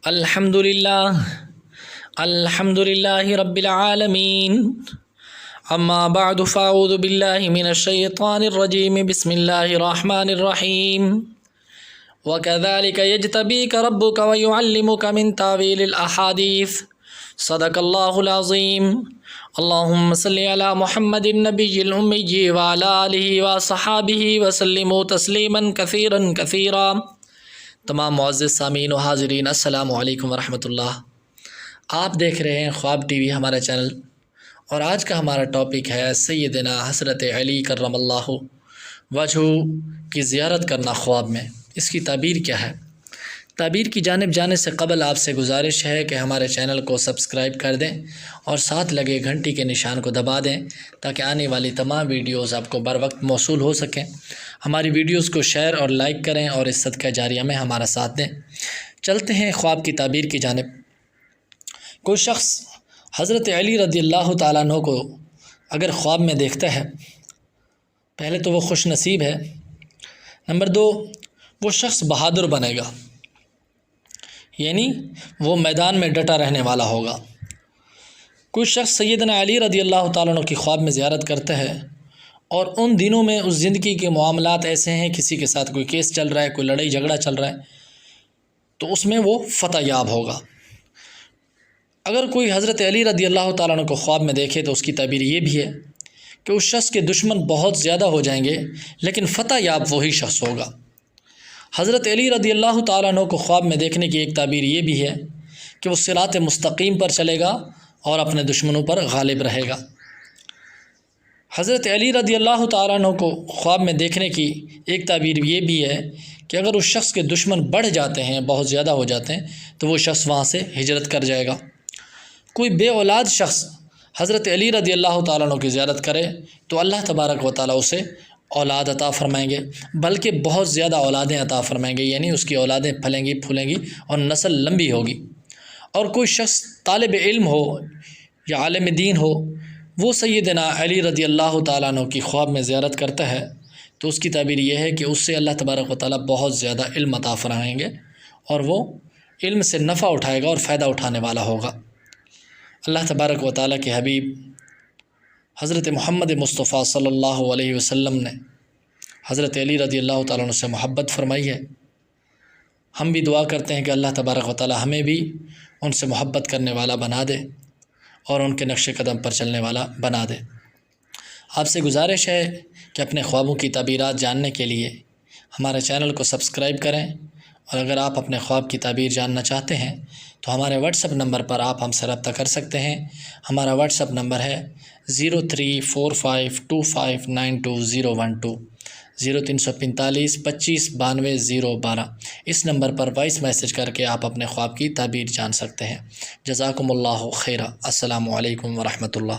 الحمد للہ رب العالمین اما بعد فاعوذ باللہ من الشیطان الرجیم بسم اللہ الرحمن الرحیم وَكَذَلِكَ يَجْتَبِيكَ رَبُّكَ وَيُعَلِّمُكَ مِن تَأْوِيلِ الْأَحَادِيثِ صدق اللہ العظیم اللہم صلی علی محمد النبی الأمی وعلی آلہ وصحابہ وسلموا تسلیما کثیرا کثیرا۔ تمام معزز سامعین و حاضرین السلام علیکم ورحمۃ اللہ۔ آپ دیکھ رہے ہیں خواب ٹی وی ہمارا چینل، اور آج کا ہمارا ٹاپک ہے سیدنا حضرت علی کرم اللہ وجہہ کی زیارت کرنا خواب میں۔ اس کی تعبیر کیا ہے؟ تعبیر کی جانب جانے سے قبل آپ سے گزارش ہے کہ ہمارے چینل کو سبسکرائب کر دیں اور ساتھ لگے گھنٹی کے نشان کو دبا دیں تاکہ آنے والی تمام ویڈیوز آپ کو بر وقت موصول ہو سکیں۔ ہماری ویڈیوز کو شیئر اور لائک کریں اور اس صدقہ جاریہ میں ہمارا ساتھ دیں۔ چلتے ہیں خواب کی تعبیر کی جانب۔ کوئی شخص حضرت علی رضی اللہ تعالیٰ عنہ کو اگر خواب میں دیکھتا ہے، پہلے تو وہ خوش نصیب ہے، نمبر 2 وہ شخص بہادر بنے گا، یعنی وہ میدان میں ڈٹا رہنے والا ہوگا۔ کوئی شخص سیدنا علی رضی اللہ تعالیٰ عنہ کی خواب میں زیارت کرتا ہے اور ان دنوں میں اس زندگی کے معاملات ایسے ہیں، کسی کے ساتھ کوئی کیس چل رہا ہے، کوئی لڑائی جھگڑا چل رہا ہے، تو اس میں وہ فتح یاب ہوگا۔ اگر کوئی حضرت علی رضی اللہ تعالیٰ عنہ کو خواب میں دیکھے تو اس کی تعبیر یہ بھی ہے کہ اس شخص کے دشمن بہت زیادہ ہو جائیں گے لیکن فتح یاب وہی شخص ہوگا۔ حضرت علی رضی اللہ تعالیٰ عنہ کو خواب میں دیکھنے کی ایک تعبیر یہ بھی ہے کہ وہ صراط مستقیم پر چلے گا اور اپنے دشمنوں پر غالب رہے گا۔ حضرت علی رضی اللہ تعالیٰ عنہ کو خواب میں دیکھنے کی ایک تعبیر یہ بھی ہے کہ اگر اس شخص کے دشمن بڑھ جاتے ہیں، بہت زیادہ ہو جاتے ہیں، تو وہ شخص وہاں سے ہجرت کر جائے گا۔ کوئی بے اولاد شخص حضرت علی رضی اللہ تعالیٰ عنہ کی زیارت کرے تو اللہ تبارک و تعالیٰ اسے اولاد عطا فرمائیں گے، بلکہ بہت زیادہ اولادیں عطا فرمائیں گے، یعنی اس کی اولادیں پھلیں گی پھولیں گی اور نسل لمبی ہوگی۔ اور کوئی شخص طالب علم ہو یا عالم دین ہو، وہ سیدنا علی رضی اللہ تعالیٰ عنہ کی خواب میں زیارت کرتا ہے تو اس کی تعبیر یہ ہے کہ اس سے اللہ تبارک و تعالیٰ بہت زیادہ علم عطا فرمائیں گے اور وہ علم سے نفع اٹھائے گا اور فائدہ اٹھانے والا ہوگا۔ اللہ تبارک و تعالیٰ کے حبیب حضرت محمد مصطفیٰ صلی اللہ علیہ وسلم نے حضرت علی رضی اللہ تعالیٰ عنہ سے محبت فرمائی ہے۔ ہم بھی دعا کرتے ہیں کہ اللہ تبارک و تعالیٰ ہمیں بھی ان سے محبت کرنے والا بنا دے اور ان کے نقش قدم پر چلنے والا بنا دے۔ آپ سے گزارش ہے کہ اپنے خوابوں کی تعبیرات جاننے کے لیے ہمارے چینل کو سبسکرائب کریں، اور اگر آپ اپنے خواب کی تعبیر جاننا چاہتے ہیں تو ہمارے واٹس ایپ نمبر پر آپ ہم سے رابطہ کر سکتے ہیں۔ ہمارا واٹس ایپ نمبر ہے 0345259212 0345 25 92 012۔ اس نمبر پر وائس میسج کر کے آپ اپنے خواب کی تعبیر جان سکتے ہیں۔ جزاکم اللہ خیرہ۔ السلام علیکم ورحمۃ اللہ۔